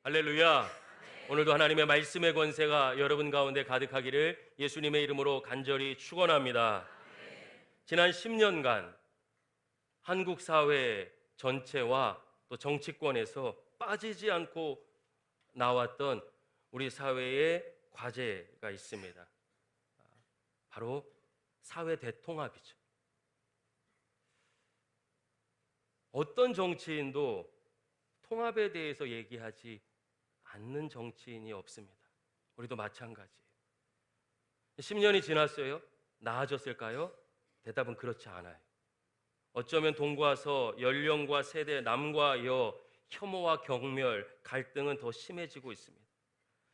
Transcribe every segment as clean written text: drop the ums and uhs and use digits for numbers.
할렐루야. 오늘도 하나님의 말씀의 권세가 여러분 가운데 가득하기를 예수님의 이름으로 간절히 축원합니다. 지난 10년간 한국 사회 전체와 또 정치권에서 빠지지 않고 나왔던 우리 사회의 과제가 있습니다. 바로 사회 대통합이죠. 어떤 정치인도 통합에 대해서 얘기하지 않는 정치인이 없습니다. 우리도 마찬가지예요. 10년이 지났어요. 나아졌을까요? 대답은 그렇지 않아요. 어쩌면 동과서, 연령과 세대, 남과 여, 혐오와 경멸, 갈등은 더 심해지고 있습니다.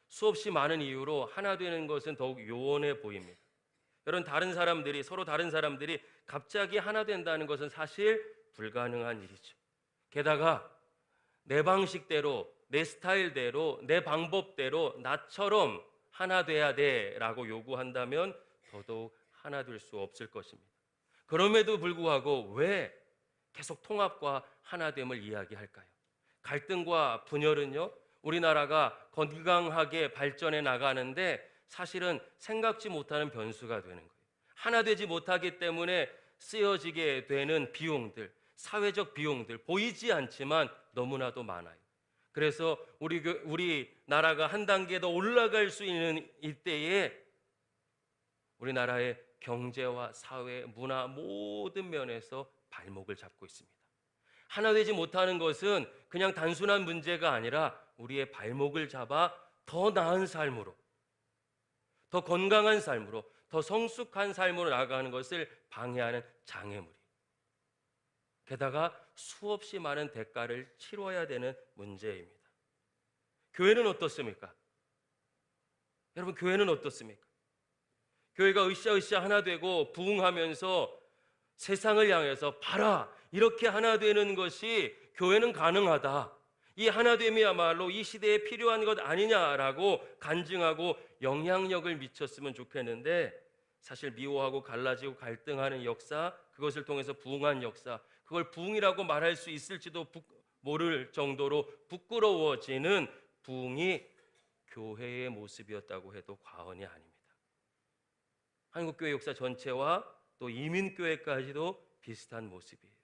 수없이 많은 이유로 하나 되는 것은 더욱 요원해 보입니다. 여러분, 서로 다른 사람들이 갑자기 하나 된다는 것은 사실 불가능한 일이죠. 게다가 내 방식대로, 내 스타일대로, 내 방법대로 나처럼 하나 돼야 돼라고 요구한다면 더더욱 하나 될 수 없을 것입니다. 그럼에도 불구하고 왜 계속 통합과 하나됨을 이야기할까요? 갈등과 분열은요, 우리나라가 건강하게 발전해 나가는데 사실은 생각지 못하는 변수가 되는 거예요. 하나 되지 못하기 때문에 쓰여지게 되는 비용들, 사회적 비용들 보이지 않지만 너무나도 많아요. 그래서 우리 나라가 한 단계 더 올라갈 수 있는 이때에 우리나라의 경제와 사회, 문화 모든 면에서 발목을 잡고 있습니다. 하나 되지 못하는 것은 그냥 단순한 문제가 아니라 우리의 발목을 잡아 더 나은 삶으로, 더 건강한 삶으로, 더 성숙한 삶으로 나아가는 것을 방해하는 장애물이. 게다가 수없이 많은 대가를 치러야 되는 문제입니다. 교회는 어떻습니까? 여러분, 교회는 어떻습니까? 교회가 으쌰으쌰 하나 되고 부흥하면서 세상을 향해서 봐라, 이렇게 하나 되는 것이 교회는 가능하다, 이 하나됨이야말로 이 시대에 필요한 것 아니냐라고 간증하고 영향력을 미쳤으면 좋겠는데, 사실 미워하고 갈라지고 갈등하는 역사, 그것을 통해서 부흥한 역사, 그걸 부흥이라고 말할 수 있을지도 모를 정도로 부끄러워지는 부흥이 교회의 모습이었다고 해도 과언이 아닙니다. 한국교회 역사 전체와 또 이민교회까지도 비슷한 모습이에요.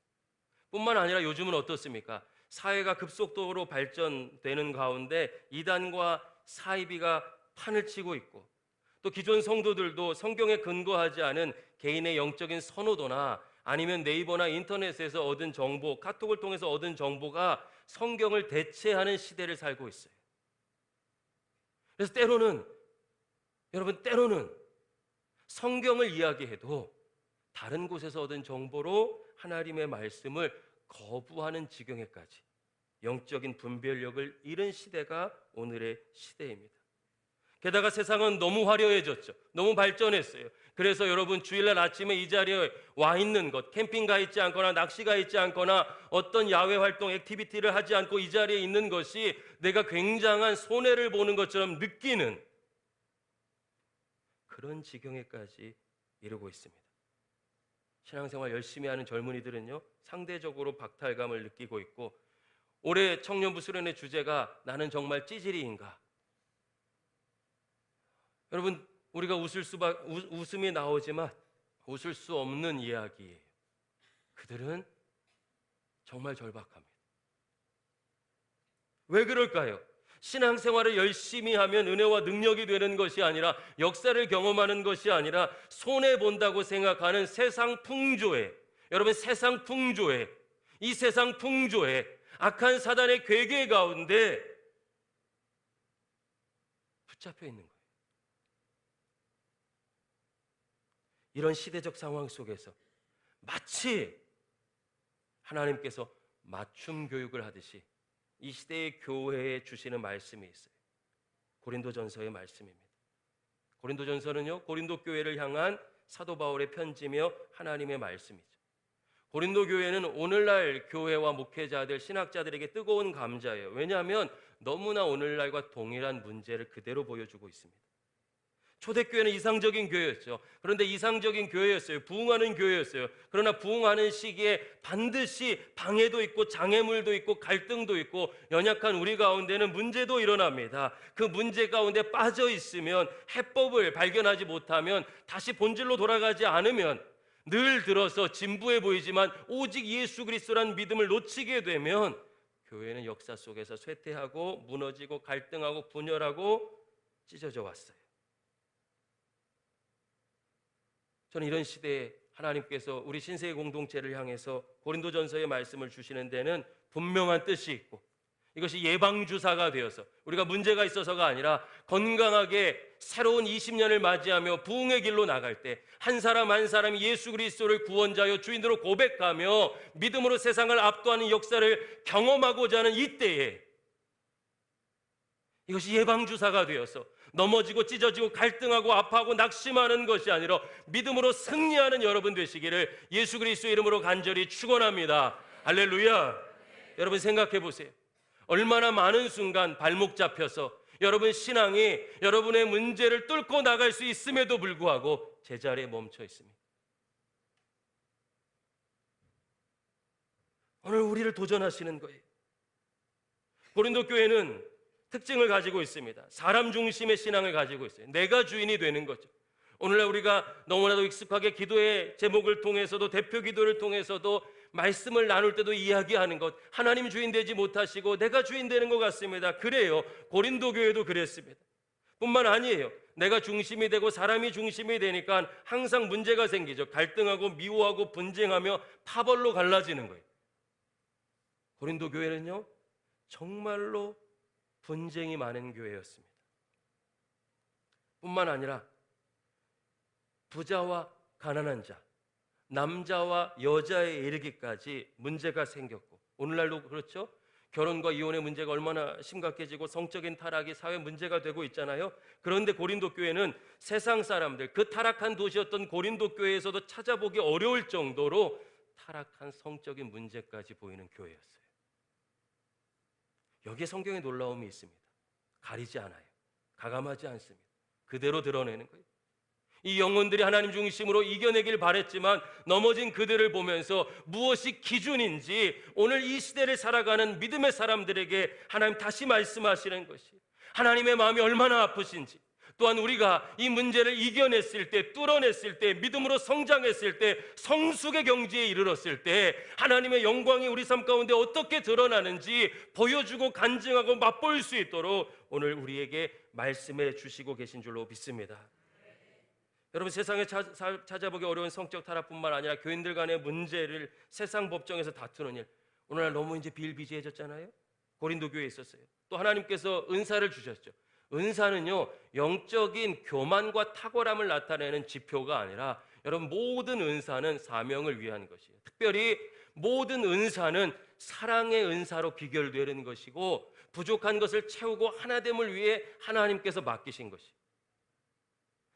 뿐만 아니라 요즘은 어떻습니까? 사회가 급속도로 발전되는 가운데 이단과 사이비가 판을 치고 있고, 또 기존 성도들도 성경에 근거하지 않은 개인의 영적인 선호도나 아니면 네이버나 인터넷에서 얻은 정보, 카톡을 통해서 얻은 정보가 성경을 대체하는 시대를 살고 있어요. 그래서 때로는 성경을 이야기해도 다른 곳에서 얻은 정보로 하나님의 말씀을 거부하는 지경에까지 영적인 분별력을 잃은 시대가 오늘의 시대입니다. 게다가 세상은 너무 화려해졌죠. 너무 발전했어요. 그래서 여러분, 주일날 아침에 이 자리에 와 있는 것, 캠핑 가 있지 않거나 낚시 가 있지 않거나 어떤 야외 활동, 액티비티를 하지 않고 이 자리에 있는 것이 내가 굉장한 손해를 보는 것처럼 느끼는 그런 지경에까지 이르고 있습니다. 신앙생활 열심히 하는 젊은이들은요, 상대적으로 박탈감을 느끼고 있고, 올해 청년부 수련회 주제가 나는 정말 찌질이인가? 여러분, 우리가 웃음이 나오지만 웃을 수 없는 이야기예요. 그들은 정말 절박합니다. 왜 그럴까요? 신앙생활을 열심히 하면 은혜와 능력이 되는 것이 아니라, 역사를 경험하는 것이 아니라 손해본다고 생각하는 세상 풍조에, 여러분, 세상 풍조에, 이 세상 풍조에, 악한 사단의 괴계 가운데 붙잡혀 있는 거예요. 이런 시대적 상황 속에서 마치 하나님께서 맞춤 교육을 하듯이 이 시대의 교회에 주시는 말씀이 있어요. 고린도전서의 말씀입니다. 고린도전서는요, 고린도 교회를 향한 사도 바울의 편지며 하나님의 말씀이죠. 고린도 교회는 오늘날 교회와 목회자들, 신학자들에게 뜨거운 감자예요. 왜냐하면 너무나 오늘날과 동일한 문제를 그대로 보여주고 있습니다. 초대교회는 이상적인 교회였죠. 그런데 이상적인 교회였어요. 부흥하는 교회였어요. 그러나 부흥하는 시기에 반드시 방해도 있고 장애물도 있고 갈등도 있고 연약한 우리 가운데는 문제도 일어납니다. 그 문제 가운데 빠져 있으면, 해법을 발견하지 못하면, 다시 본질로 돌아가지 않으면, 늘 들어서 진부해 보이지만 오직 예수 그리스도란 믿음을 놓치게 되면 교회는 역사 속에서 쇠퇴하고 무너지고 갈등하고 분열하고 찢어져 왔어요. 저는 이런 시대에 하나님께서 우리 신세계 공동체를 향해서 고린도전서의 말씀을 주시는 데는 분명한 뜻이 있고, 이것이 예방주사가 되어서 우리가 문제가 있어서가 아니라 건강하게 새로운 20년을 맞이하며 부흥의 길로 나갈 때 한 사람 한 사람이 예수 그리스도를 구원자여 주인으로 고백하며 믿음으로 세상을 압도하는 역사를 경험하고자 하는 이때에 이것이 예방주사가 되어서 넘어지고 찢어지고 갈등하고 아파하고 낙심하는 것이 아니라 믿음으로 승리하는 여러분 되시기를 예수 그리스도의 이름으로 간절히 축원합니다. 할렐루야. 여러분 생각해 보세요. 얼마나 많은 순간 발목 잡혀서 여러분 신앙이 여러분의 문제를 뚫고 나갈 수 있음에도 불구하고 제자리에 멈춰 있습니다. 오늘 우리를 도전하시는 거예요. 고린도 교회는 특징을 가지고 있습니다. 사람 중심의 신앙을 가지고 있어요. 내가 주인이 되는 거죠. 오늘날 우리가 너무나도 익숙하게 기도의 제목을 통해서도, 대표 기도를 통해서도, 말씀을 나눌 때도 이야기하는 것, 하나님 주인 되지 못하시고 내가 주인 되는 것 같습니다. 그래요. 고린도 교회도 그랬습니다. 뿐만 아니에요. 내가 중심이 되고 사람이 중심이 되니까 항상 문제가 생기죠. 갈등하고 미워하고 분쟁하며 파벌로 갈라지는 거예요. 고린도 교회는요, 정말로 분쟁이 많은 교회였습니다. 뿐만 아니라 부자와 가난한 자, 남자와 여자에 이르기까지 문제가 생겼고, 오늘날도 그렇죠. 결혼과 이혼의 문제가 얼마나 심각해지고 성적인 타락이 사회 문제가 되고 있잖아요. 그런데 고린도 교회는 세상 사람들, 그 타락한 도시였던 고린도 교회에서도 찾아보기 어려울 정도로 타락한 성적인 문제까지 보이는 교회였어요. 여기에 성경의 놀라움이 있습니다. 가리지 않아요. 가감하지 않습니다. 그대로 드러내는 거예요. 이 영혼들이 하나님 중심으로 이겨내길 바랬지만 넘어진 그들을 보면서 무엇이 기준인지 오늘 이 시대를 살아가는 믿음의 사람들에게 하나님 다시 말씀하시는 것이, 하나님의 마음이 얼마나 아프신지, 또한 우리가 이 문제를 이겨냈을 때, 뚫어냈을 때, 믿음으로 성장했을 때, 성숙의 경지에 이르렀을 때 하나님의 영광이 우리 삶 가운데 어떻게 드러나는지 보여주고 간증하고 맛볼 수 있도록 오늘 우리에게 말씀해 주시고 계신 줄로 믿습니다. 여러분, 세상에 찾아보기 어려운 성적 타락뿐만 아니라 교인들 간의 문제를 세상 법정에서 다투는 일, 오늘날 너무 이제 비일비재해졌잖아요. 고린도 교회에 있었어요. 또 하나님께서 은사를 주셨죠. 은사는요, 영적인 교만과 탁월함을 나타내는 지표가 아니라, 여러분, 모든 은사는 사명을 위한 것이에요. 특별히 모든 은사는 사랑의 은사로 비결되는 것이고, 부족한 것을 채우고 하나됨을 위해 하나님께서 맡기신 것이에요.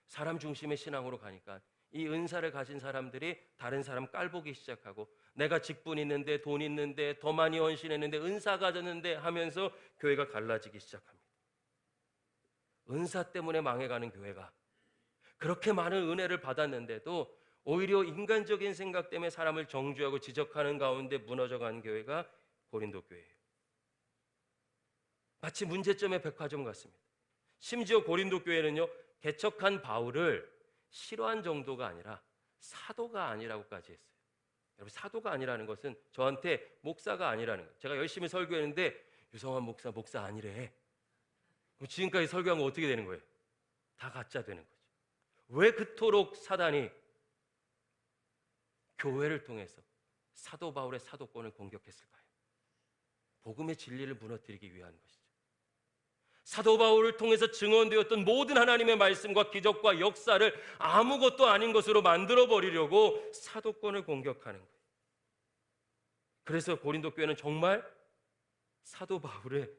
사람 중심의 신앙으로 가니까 이 은사를 가진 사람들이 다른 사람 깔보기 시작하고, 내가 직분 있는데, 돈 있는데, 더 많이 헌신했는데, 은사 가졌는데 하면서 교회가 갈라지기 시작합니다. 은사 때문에 망해가는 교회가, 그렇게 많은 은혜를 받았는데도 오히려 인간적인 생각 때문에 사람을 정죄하고 지적하는 가운데 무너져가는 교회가 고린도 교회예요. 마치 문제점의 백화점 같습니다. 심지어 고린도 교회는요, 개척한 바울을 싫어한 정도가 아니라 사도가 아니라고까지 했어요. 여러분, 사도가 아니라는 것은 저한테 목사가 아니라는 거예요. 제가 열심히 설교했는데 유성환 목사 아니래. 그럼 지금까지 설교한 거 어떻게 되는 거예요? 다 가짜 되는 거죠. 왜 그토록 사단이 교회를 통해서 사도 바울의 사도권을 공격했을까요? 복음의 진리를 무너뜨리기 위한 것이죠. 사도 바울을 통해서 증언되었던 모든 하나님의 말씀과 기적과 역사를 아무것도 아닌 것으로 만들어버리려고 사도권을 공격하는 거예요. 그래서 고린도 교회는 정말 사도 바울의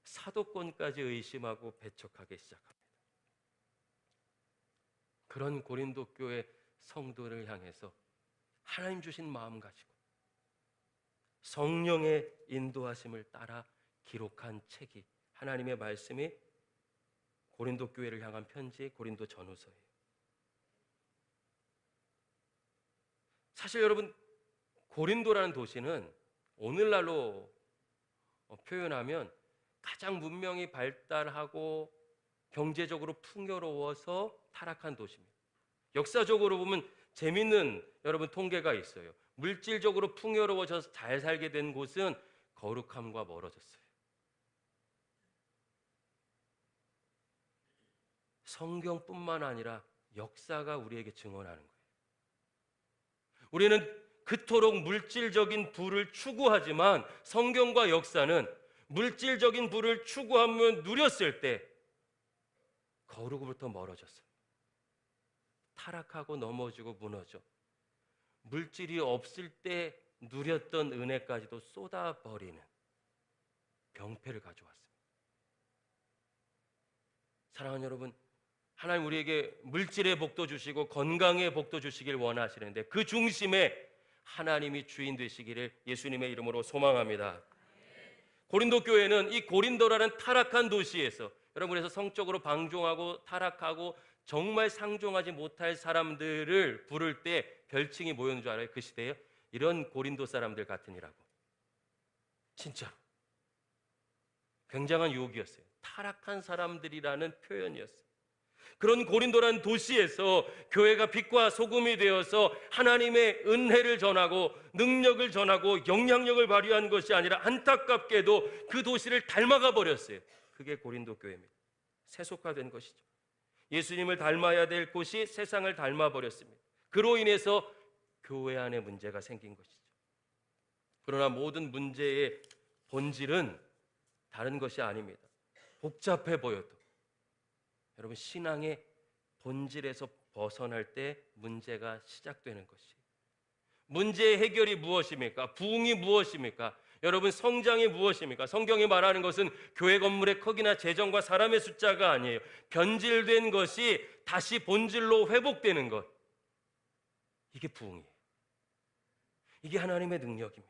사도권까지 의심하고 배척하기 시작합니다. 그런 고린도 교회 성도를 향해서 하나님 주신 마음 가지고 성령의 인도하심을 따라 기록한 책이, 하나님의 말씀이 고린도 교회를 향한 편지 고린도 전후서예요. 사실 여러분, 고린도라는 도시는 오늘날로 표현하면 가장 문명이 발달하고 경제적으로 풍요로워서 타락한 도시입니다. 역사적으로 보면 재밌는 여러분 통계가 있어요. 물질적으로 풍요로워져서 잘 살게 된 곳은 거룩함과 멀어졌어요. 성경뿐만 아니라 역사가 우리에게 증언하는 거예요. 우리는 그토록 물질적인 부를 추구하지만 성경과 역사는 물질적인 부를 추구하며 누렸을 때 거룩으로부터 멀어졌어요. 타락하고 넘어지고 무너져 물질이 없을 때 누렸던 은혜까지도 쏟아버리는 병폐를 가져왔습니다. 사랑하는 여러분, 하나님 우리에게 물질의 복도 주시고 건강의 복도 주시길 원하시는데 그 중심에 하나님이 주인 되시기를 예수님의 이름으로 소망합니다. 고린도 교회는 이 고린도라는 타락한 도시에서 여러분, 그래서 성적으로 방종하고 타락하고 정말 상종하지 못할 사람들을 부를 때 별칭이 뭐였는 줄 알아요? 그 시대에 이런 고린도 사람들 같으니라고. 진짜로 굉장한 유혹이었어요. 타락한 사람들이라는 표현이었어요. 그런 고린도라는 도시에서 교회가 빛과 소금이 되어서 하나님의 은혜를 전하고 능력을 전하고 영향력을 발휘한 것이 아니라 안타깝게도 그 도시를 닮아가 버렸어요. 그게 고린도 교회입니다. 세속화된 것이죠. 예수님을 닮아야 될 곳이 세상을 닮아버렸습니다. 그로 인해서 교회 안에 문제가 생긴 것이죠. 그러나 모든 문제의 본질은 다른 것이 아닙니다. 복잡해 보여도 여러분, 신앙의 본질에서 벗어날 때 문제가 시작되는 것이. 문제의 해결이 무엇입니까? 부흥이 무엇입니까? 여러분, 성장이 무엇입니까? 성경이 말하는 것은 교회 건물의 크기나 재정과 사람의 숫자가 아니에요. 변질된 것이 다시 본질로 회복되는 것. 이게 부흥이에요. 이게 하나님의 능력입니다.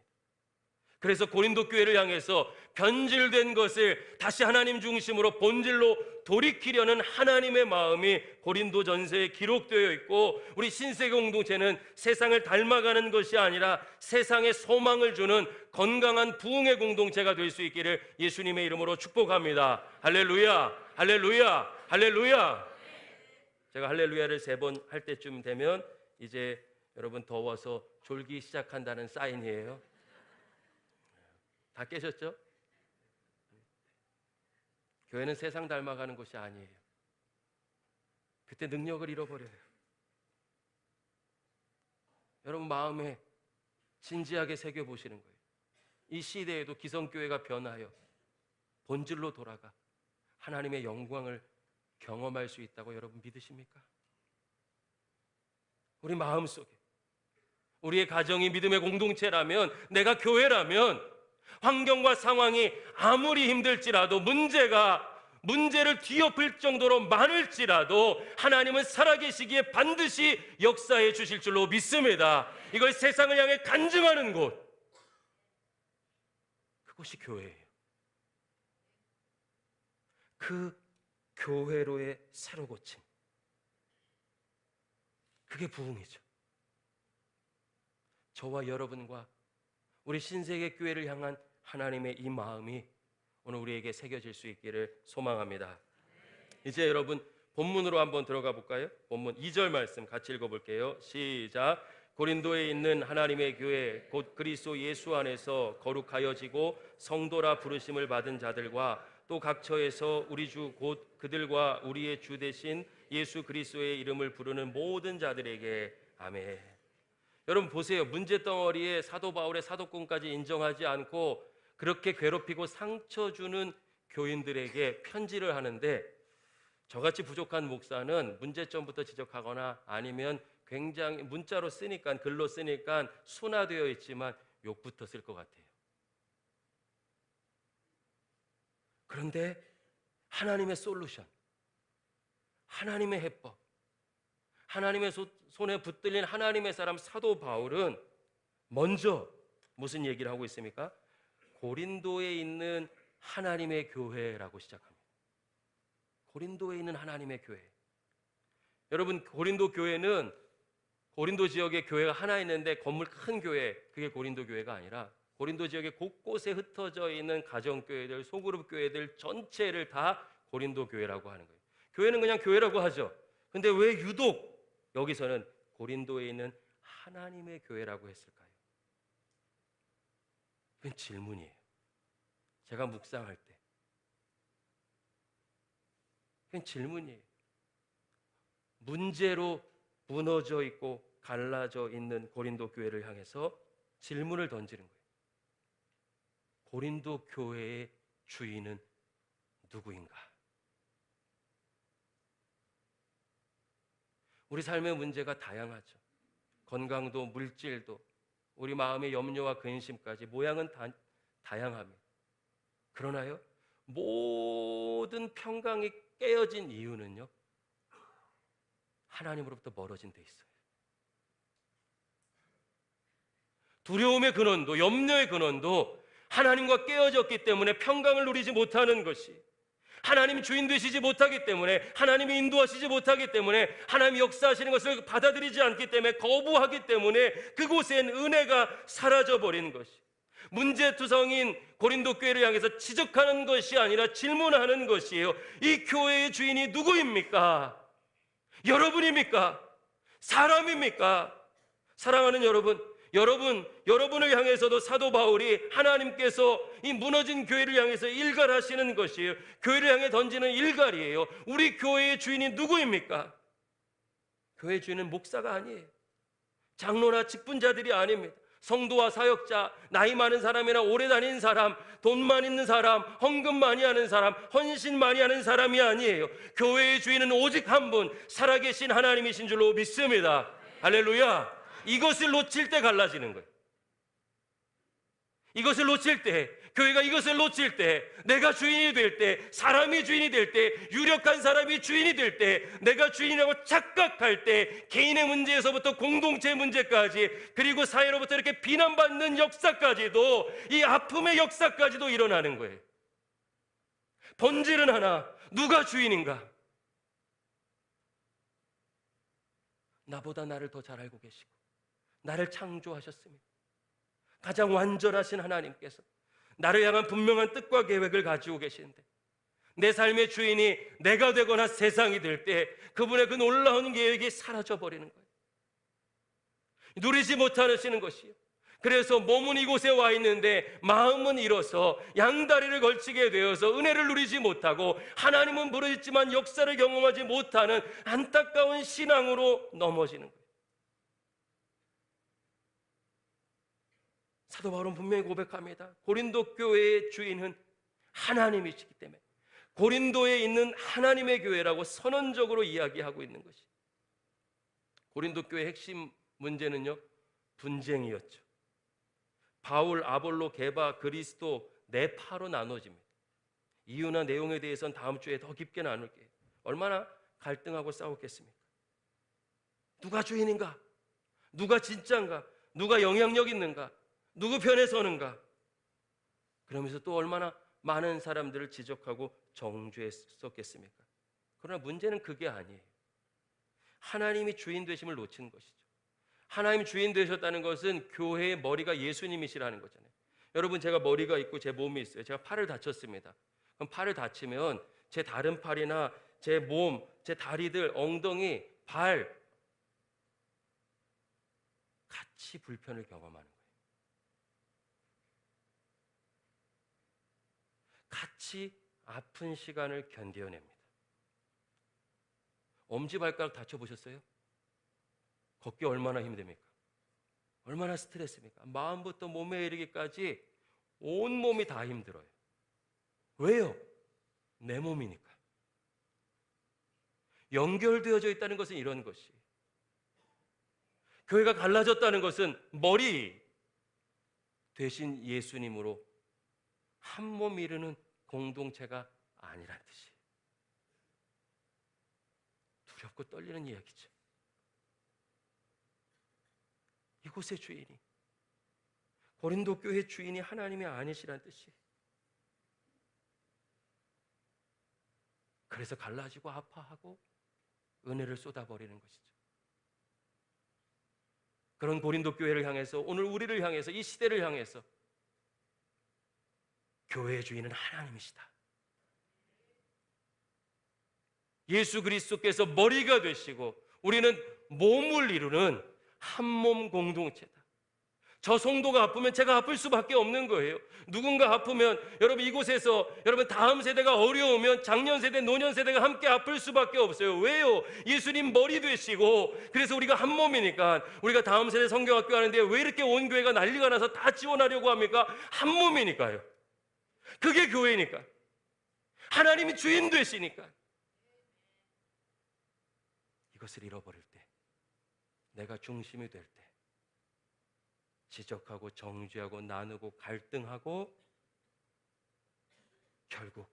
그래서 고린도 교회를 향해서 변질된 것을 다시 하나님 중심으로 본질로 돌이키려는 하나님의 마음이 고린도 전서에 기록되어 있고, 우리 신세계 공동체는 세상을 닮아가는 것이 아니라 세상에 소망을 주는 건강한 부흥의 공동체가 될 수 있기를 예수님의 이름으로 축복합니다. 할렐루야, 할렐루야, 할렐루야. 제가 할렐루야를 3번 할 때쯤 되면 이제 여러분 더워서 졸기 시작한다는 사인이에요. 다 깨셨죠? 교회는 세상 닮아가는 것이 아니에요. 그때 능력을 잃어버려요. 여러분 마음에 진지하게 새겨보시는 거예요. 이 시대에도 기성교회가 변하여 본질로 돌아가 하나님의 영광을 경험할 수 있다고 여러분 믿으십니까? 우리 마음속에, 우리의 가정이 믿음의 공동체라면, 내가 교회라면 환경과 상황이 아무리 힘들지라도 문제를 뒤엎을 정도로 많을지라도 하나님은 살아계시기에 반드시 역사해 주실 줄로 믿습니다. 이걸 세상을 향해 간증하는 곳, 그것이 교회예요. 그 교회로의 새로 고침, 그게 부흥이죠. 저와 여러분과 우리 신세계 교회를 향한 하나님의 이 마음이 오늘 우리에게 새겨질 수 있기를 소망합니다. 이제 여러분 본문으로 한번 들어가 볼까요? 본문 2절 말씀 같이 읽어볼게요. 시작. 고린도에 있는 하나님의 교회 곧 그리스도 예수 안에서 거룩하여지고 성도라 부르심을 받은 자들과 또 각처에서 우리 주 곧 그들과 우리의 주 되신 예수 그리스도의 이름을 부르는 모든 자들에게 아멘. 여러분 보세요. 문제덩어리에 사도 바울의 사도권까지 인정하지 않고 그렇게 괴롭히고 상처 주는 교인들에게 편지를 하는데, 저같이 부족한 목사는 문제점부터 지적하거나 아니면 굉장히 문자로 쓰니까, 글로 쓰니까 순화되어 있지만 욕부터 쓸 것 같아요. 그런데 하나님의 솔루션, 하나님의 해법, 하나님의 손에 붙들린 하나님의 사람 사도 바울은 먼저 무슨 얘기를 하고 있습니까? 고린도에 있는 하나님의 교회라고 시작합니다. 고린도에 있는 하나님의 교회. 여러분, 고린도 교회는 고린도 지역에 교회가 하나 있는데 건물 큰 교회, 그게 고린도 교회가 아니라 고린도 지역에 곳곳에 흩어져 있는 가정교회들, 소그룹 교회들 전체를 다 고린도 교회라고 하는 거예요. 교회는 그냥 교회라고 하죠. 근데 왜 유독 여기서는 고린도에 있는 하나님의 교회라고 했을까요? 그건 질문이에요. 제가 묵상할 때. 그건 질문이에요. 문제로 무너져 있고 갈라져 있는 고린도 교회를 향해서 질문을 던지는 거예요. 고린도 교회의 주인은 누구인가? 우리 삶의 문제가 다양하죠. 건강도 물질도 우리 마음의 염려와 근심까지 모양은 다양합니다. 그러나요, 모든 평강이 깨어진 이유는요, 하나님으로부터 멀어진 데 있어요. 두려움의 근원도 염려의 근원도 하나님과 깨어졌기 때문에 평강을 누리지 못하는 것이, 하나님 주인 되시지 못하기 때문에, 하나님이 인도하시지 못하기 때문에, 하나님이 역사하시는 것을 받아들이지 않기 때문에, 거부하기 때문에 그곳엔 은혜가 사라져버린 것이, 문제투성인 고린도 교회를 향해서 지적하는 것이 아니라 질문하는 것이에요. 이 교회의 주인이 누구입니까? 여러분입니까? 사람입니까? 사랑하는 여러분을 향해서도 사도 바울이 하나님께서 이 무너진 교회를 향해서 일갈하시는 것이에요. 교회를 향해 던지는 일갈이에요. 우리 교회의 주인이 누구입니까? 교회의 주인은 목사가 아니에요. 장로나 직분자들이 아닙니다. 성도와 사역자, 나이 많은 사람이나 오래 다닌 사람, 돈만 있는 사람, 헌금 많이 하는 사람, 헌신 많이 하는 사람이 아니에요. 교회의 주인은 오직 한 분, 살아계신 하나님이신 줄로 믿습니다. 할렐루야. 이것을 놓칠 때 갈라지는 거예요. 이것을 놓칠 때, 교회가 이것을 놓칠 때, 내가 주인이 될 때, 사람이 주인이 될 때, 유력한 사람이 주인이 될 때, 내가 주인이라고 착각할 때, 개인의 문제에서부터 공동체 문제까지, 그리고 사회로부터 이렇게 비난받는 역사까지도, 이 아픔의 역사까지도 일어나는 거예요. 본질은 하나, 누가 주인인가? 나보다 나를 더 잘 알고 계시고 나를 창조하셨습니다. 가장 완전하신 하나님께서 나를 향한 분명한 뜻과 계획을 가지고 계시는데, 내 삶의 주인이 내가 되거나 세상이 될 때 그분의 그 놀라운 계획이 사라져버리는 거예요. 누리지 못하시는 것이요. 그래서 몸은 이곳에 와 있는데 마음은 잃어서 양다리를 걸치게 되어서 은혜를 누리지 못하고, 하나님은 부르짖지만 역사를 경험하지 못하는 안타까운 신앙으로 넘어지는 거예요. 사도 바울은 분명히 고백합니다. 고린도 교회의 주인은 하나님이시기 때문에 고린도에 있는 하나님의 교회라고 선언적으로 이야기하고 있는 것이, 고린도 교회의 핵심 문제는요, 분쟁이었죠. 바울, 아볼로, 게바, 그리스도, 네파로 나눠집니다. 이유나 내용에 대해서는 다음 주에 더 깊게 나눌게요. 얼마나 갈등하고 싸웠겠습니까? 누가 주인인가? 누가 진짜인가? 누가 영향력 있는가? 누구 편에 서는가? 그러면서 또 얼마나 많은 사람들을 지적하고 정죄했었겠습니까? 그러나 문제는 그게 아니에요. 하나님이 주인 되심을 놓치는 것이죠. 하나님 주인 되셨다는 것은 교회의 머리가 예수님이시라는 거잖아요. 여러분, 제가 머리가 있고 제 몸이 있어요. 제가 팔을 다쳤습니다. 그럼 팔을 다치면 제 다른 팔이나 제 몸, 제 다리들, 엉덩이, 발 같이 불편을 경험하는 거예요. 같이 아픈 시간을 견뎌냅니다. 엄지발가락 다쳐보셨어요? 걷기 얼마나 힘듭니까? 얼마나 스트레스입니까? 마음부터 몸에 이르기까지 온몸이 다 힘들어요. 왜요? 내 몸이니까. 연결되어져 있다는 것은 이런 것이, 교회가 갈라졌다는 것은 머리 대신 예수님으로 한 몸 이루는 공동체가 아니란 뜻이에요. 두렵고 떨리는 이야기죠. 이곳의 주인이, 고린도 교회 주인이 하나님이 아니시란 뜻이에요. 그래서 갈라지고 아파하고 은혜를 쏟아버리는 것이죠. 그런 고린도 교회를 향해서, 오늘 우리를 향해서, 이 시대를 향해서 교회의 주인은 하나님이시다. 예수 그리스도께서 머리가 되시고 우리는 몸을 이루는 한 몸 공동체다. 저 성도가 아프면 제가 아플 수밖에 없는 거예요. 누군가 아프면 여러분 이곳에서 여러분 다음 세대가 어려우면 작년 세대, 노년 세대가 함께 아플 수밖에 없어요. 왜요? 예수님 머리 되시고 그래서 우리가 한 몸이니까. 우리가 다음 세대 성경학교 하는데 왜 이렇게 온 교회가 난리가 나서 다 지원하려고 합니까? 한 몸이니까요. 그게 교회니까. 하나님이 주인 되시니까. 이것을 잃어버릴 때, 내가 중심이 될 때, 지적하고 정죄하고 나누고 갈등하고 결국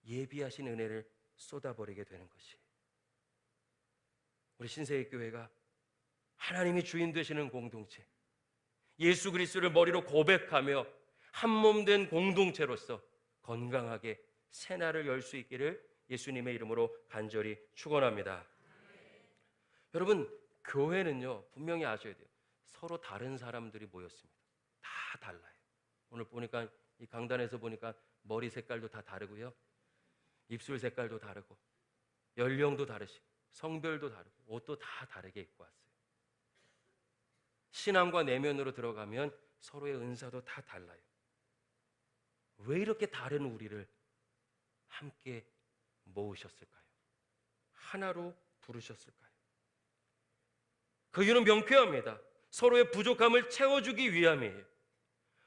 예비하신 은혜를 쏟아버리게 되는 것이, 우리 신세계 교회가 하나님이 주인 되시는 공동체, 예수 그리스도를 머리로 고백하며 한 몸 된 공동체로서 건강하게 새날을 열 수 있기를 예수님의 이름으로 간절히 축원합니다. 여러분, 교회는요 분명히 아셔야 돼요. 서로 다른 사람들이 모였습니다. 다 달라요. 오늘 보니까 이 강단에서 보니까 머리 색깔도 다 다르고요, 입술 색깔도 다르고, 연령도 다르시고, 성별도 다르고, 옷도 다 다르게 입고 왔어요. 신앙과 내면으로 들어가면 서로의 은사도 다 달라요. 왜 이렇게 다른 우리를 함께 모으셨을까요? 하나로 부르셨을까요? 그 이유는 명쾌합니다. 서로의 부족함을 채워주기 위함이에요.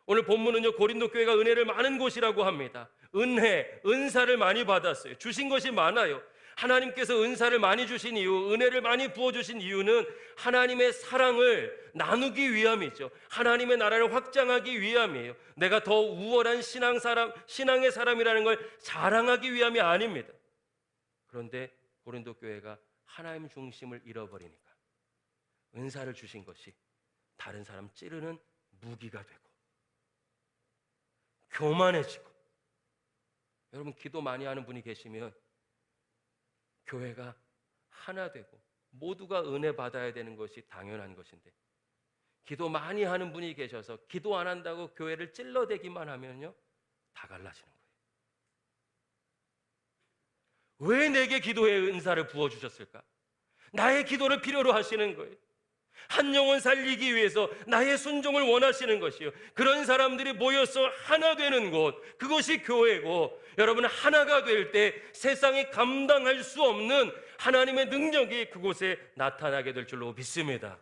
오늘 본문은요 고린도 교회가 은혜를 많은 곳이라고 합니다. 은혜, 은사를 많이 받았어요. 주신 것이 많아요. 하나님께서 은사를 많이 주신 이유, 은혜를 많이 부어주신 이유는 하나님의 사랑을 나누기 위함이죠. 하나님의 나라를 확장하기 위함이에요. 내가 더 우월한 신앙의 사람이라는 걸 자랑하기 위함이 아닙니다. 그런데 고린도 교회가 하나님 중심을 잃어버리니까 은사를 주신 것이 다른 사람 찌르는 무기가 되고 교만해지고, 여러분 기도 많이 하는 분이 계시면 교회가 하나 되고 모두가 은혜 받아야 되는 것이 당연한 것인데, 기도 많이 하는 분이 계셔서 기도 안 한다고 교회를 찔러대기만 하면요 다 갈라지는 거예요. 왜 내게 기도의 은사를 부어주셨을까? 나의 기도를 필요로 하시는 거예요. 한 영혼 살리기 위해서 나의 순종을 원하시는 것이요, 그런 사람들이 모여서 하나 되는 곳, 그것이 교회고, 여러분 하나가 될 때 세상이 감당할 수 없는 하나님의 능력이 그곳에 나타나게 될 줄로 믿습니다.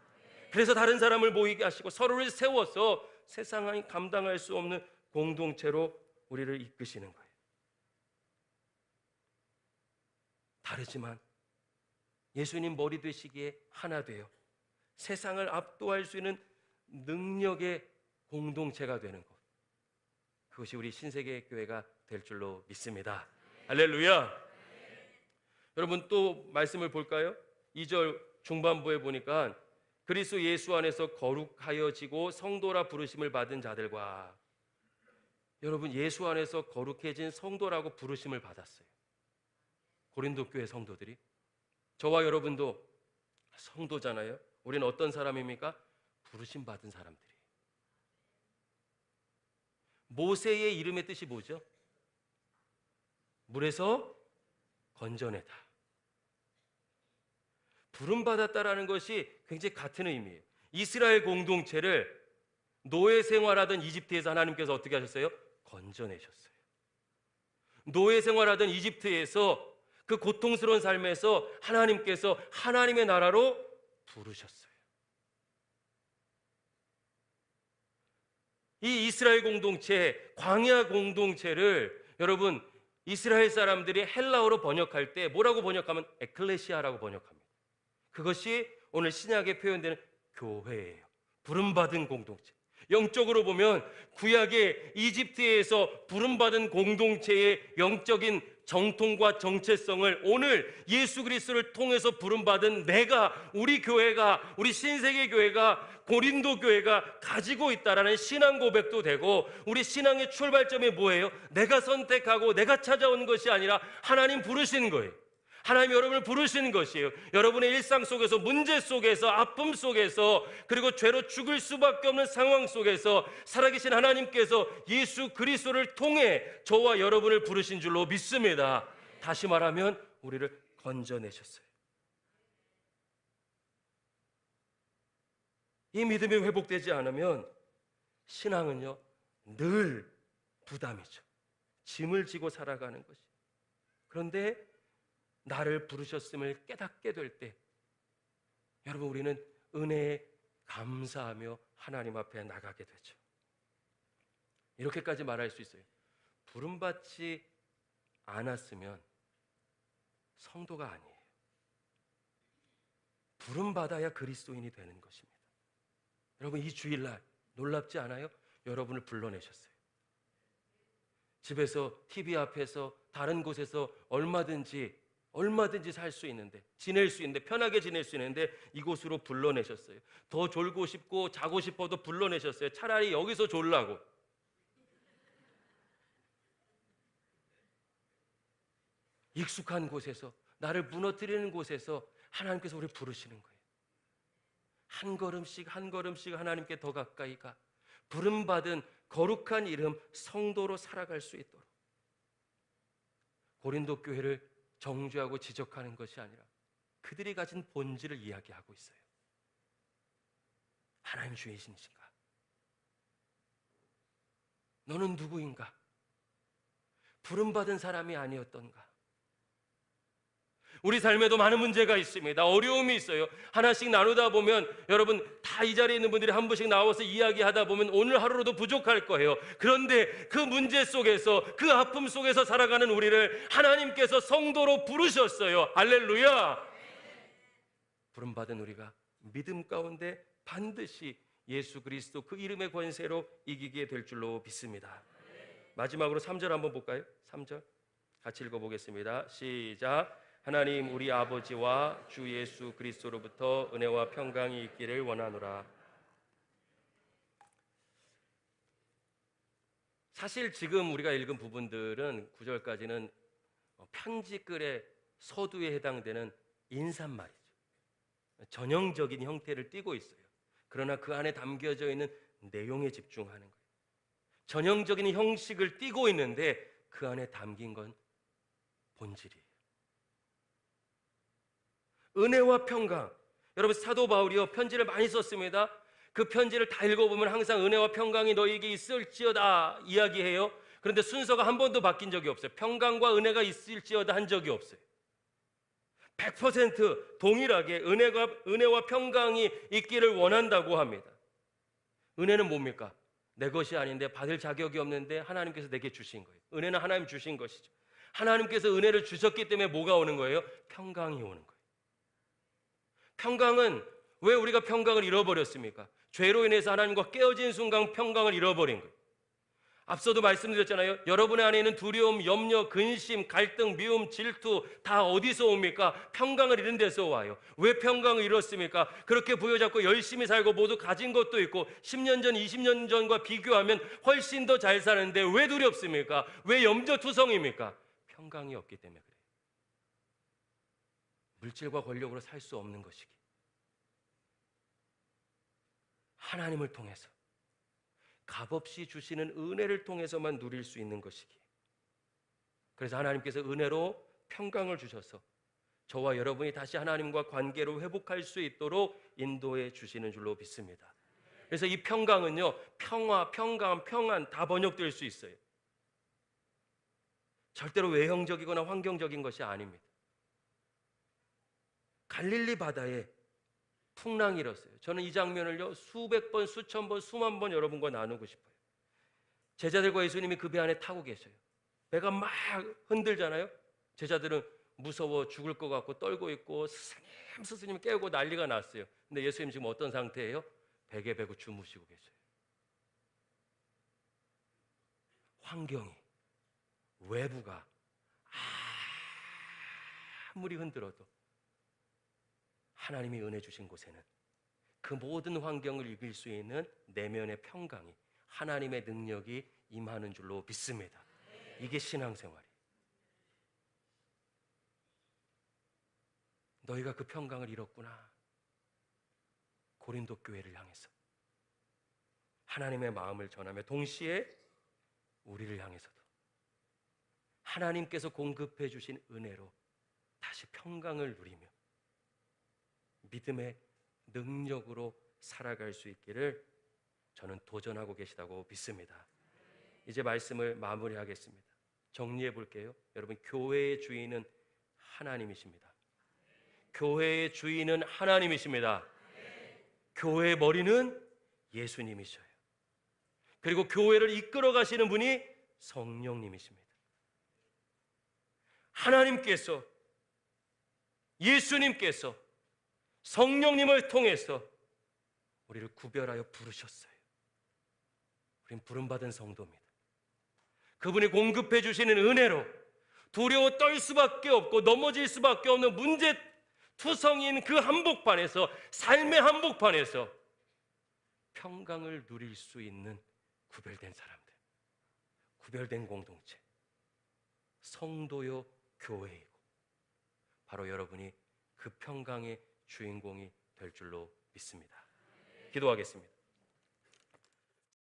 그래서 다른 사람을 모이게 하시고 서로를 세워서 세상이 감당할 수 없는 공동체로 우리를 이끄시는 거예요. 다르지만 예수님 머리 되시기에 하나 되어 세상을 압도할 수 있는 능력의 공동체가 되는 것, 그것이 우리 신세계 교회가 될 줄로 믿습니다. 할렐루야. 여러분 또 말씀을 볼까요? 2절 중반부에 보니까 그리스도 예수 안에서 거룩하여지고 성도라 부르심을 받은 자들과, 여러분 예수 안에서 거룩해진 성도라고 부르심을 받았어요. 고린도 교회 성도들이, 저와 여러분도 성도잖아요. 우리는 어떤 사람입니까? 부르심 받은 사람들이. 모세의 이름의 뜻이 뭐죠? 물에서 건져내다. 부름받았다라는 것이 굉장히 같은 의미예요. 이스라엘 공동체를 노예 생활하던 이집트에서 하나님께서 어떻게 하셨어요? 건져내셨어요. 노예 생활하던 이집트에서 그 고통스러운 삶에서 하나님께서 하나님의 나라로 부르셨어요. 이 이스라엘 공동체, 광야 공동체를 여러분 이스라엘 사람들이 헬라어로 번역할 때 뭐라고 번역하면 에클레시아라고 번역합니다. 그것이 오늘 신약에 표현되는 교회예요. 부름받은 공동체. 영적으로 보면 구약의 이집트에서 부름받은 공동체의 영적인 정통과 정체성을 오늘 예수 그리스도를 통해서 부름받은 내가, 우리 교회가, 우리 신세계 교회가, 고린도 교회가 가지고 있다라는 신앙 고백도 되고, 우리 신앙의 출발점이 뭐예요? 내가 선택하고 내가 찾아온 것이 아니라 하나님 부르신 거예요. 하나님 여러분을 부르시는 것이에요. 여러분의 일상 속에서, 문제 속에서, 아픔 속에서, 그리고 죄로 죽을 수밖에 없는 상황 속에서 살아계신 하나님께서 예수 그리스도를 통해 저와 여러분을 부르신 줄로 믿습니다. 다시 말하면 우리를 건져내셨어요. 이 믿음이 회복되지 않으면 신앙은요, 늘 부담이죠. 짐을 지고 살아가는 것이. 그런데 나를 부르셨음을 깨닫게 될 때, 여러분, 우리는 은혜에 감사하며 하나님 앞에 나가게 되죠. 이렇게까지 말할 수 있어요. 부름받지 않았으면 성도가 아니에요. 부름받아야 그리스도인이 되는 것입니다. 여러분, 이 주일날 놀랍지 않아요? 여러분을 불러내셨어요. 집에서, TV 앞에서, 다른 곳에서 얼마든지 살 수 있는데, 지낼 수 있는데, 편하게 지낼 수 있는데 이곳으로 불러내셨어요. 더 졸고 싶고 자고 싶어도 불러내셨어요. 차라리 여기서 졸라고. 익숙한 곳에서, 나를 무너뜨리는 곳에서 하나님께서 우리를 부르시는 거예요. 한 걸음씩 한 걸음씩 하나님께 더 가까이 가, 부름받은 거룩한 이름 성도로 살아갈 수 있도록. 고린도 교회를 정죄하고 지적하는 것이 아니라 그들이 가진 본질을 이야기하고 있어요. 하나님 주이신가? 너는 누구인가? 부름받은 사람이 아니었던가? 우리 삶에도 많은 문제가 있습니다. 어려움이 있어요. 하나씩 나누다 보면 여러분 다 이 자리에 있는 분들이 한 분씩 나와서 이야기하다 보면 오늘 하루로도 부족할 거예요. 그런데 그 문제 속에서, 그 아픔 속에서 살아가는 우리를 하나님께서 성도로 부르셨어요. 할렐루야. 부름받은 우리가 믿음 가운데 반드시 예수 그리스도 그 이름의 권세로 이기게 될 줄로 믿습니다. 마지막으로 3절 한번 볼까요? 3절 같이 읽어보겠습니다. 시작. 하나님 우리 아버지와 주 예수 그리스도로부터 은혜와 평강이 있기를 원하노라. 사실 지금 우리가 읽은 부분들은 9절까지는 편지글의 서두에 해당되는 인사말이죠. 전형적인 형태를 띠고 있어요. 그러나 그 안에 담겨져 있는 내용에 집중하는 거예요. 전형적인 형식을 띠고 있는데 그 안에 담긴 건 본질이에요. 은혜와 평강. 여러분, 사도 바울이요 편지를 많이 썼습니다. 그 편지를 다 읽어보면 항상 은혜와 평강이 너희에게 있을지어다 이야기해요. 그런데 순서가 한 번도 바뀐 적이 없어요. 평강과 은혜가 있을지어다 한 적이 없어요. 100% 동일하게 은혜와 평강이 있기를 원한다고 합니다. 은혜는 뭡니까? 내 것이 아닌데, 받을 자격이 없는데 하나님께서 내게 주신 거예요. 은혜는 하나님 주신 것이죠. 하나님께서 은혜를 주셨기 때문에 뭐가 오는 거예요? 평강이 오는 거예요. 평강은, 왜 우리가 평강을 잃어버렸습니까? 죄로 인해서 하나님과 깨어진 순간 평강을 잃어버린 거예요. 앞서도 말씀드렸잖아요. 여러분의 안에 있는 두려움, 염려, 근심, 갈등, 미움, 질투 다 어디서 옵니까? 평강을 잃은 데서 와요. 왜 평강을 잃었습니까? 그렇게 부여잡고 열심히 살고 모두 가진 것도 있고 10년 전, 20년 전과 비교하면 훨씬 더 잘 사는데 왜 두렵습니까? 왜 염려투성입니까? 평강이 없기 때문에 그래요. 물질과 권력으로 살 수 없는 것이기, 하나님을 통해서 값없이 주시는 은혜를 통해서만 누릴 수 있는 것이기, 그래서 하나님께서 은혜로 평강을 주셔서 저와 여러분이 다시 하나님과 관계로 회복할 수 있도록 인도해 주시는 줄로 믿습니다. 그래서 이 평강은요, 평화, 평강, 평안 다 번역될 수 있어요. 절대로 외형적이거나 환경적인 것이 아닙니다. 갈릴리 바다에 풍랑이 일었어요. 저는 이 장면을요 수백 번, 수천 번, 수만 번 여러분과 나누고 싶어요. 제자들과 예수님이 그 배 안에 타고 계셔요. 배가 막 흔들잖아요. 제자들은 무서워 죽을 것 같고 떨고 있고 스승님 깨우고 난리가 났어요. 근데 예수님 지금 어떤 상태예요? 베개 베고 주무시고 계셔요. 환경이, 외부가 아무리 흔들어도 하나님이 은혜 주신 곳에는 그 모든 환경을 이길 수 있는 내면의 평강이, 하나님의 능력이 임하는 줄로 믿습니다. 이게 신앙생활이에요. 너희가 그 평강을 잃었구나. 고린도 교회를 향해서 하나님의 마음을 전하며 동시에 우리를 향해서도 하나님께서 공급해 주신 은혜로 다시 평강을 누리며 믿음의 능력으로 살아갈 수 있기를 저는 도전하고 계시다고 믿습니다. 이제 말씀을 마무리하겠습니다. 정리해 볼게요. 여러분, 교회의 주인은 하나님이십니다. 교회의 주인은 하나님이십니다. 교회의 머리는 예수님이셔요. 그리고 교회를 이끌어 가시는 분이 성령님이십니다. 하나님께서, 예수님께서 성령님을 통해서 우리를 구별하여 부르셨어요. 우린 부름받은 성도입니다. 그분이 공급해 주시는 은혜로 두려워 떨 수밖에 없고 넘어질 수밖에 없는 문제투성이인 그 한복판에서, 삶의 한복판에서 평강을 누릴 수 있는 구별된 사람들, 구별된 공동체, 성도요 교회이고, 바로 여러분이 그 평강의 주인공이 될 줄로 믿습니다. 기도하겠습니다.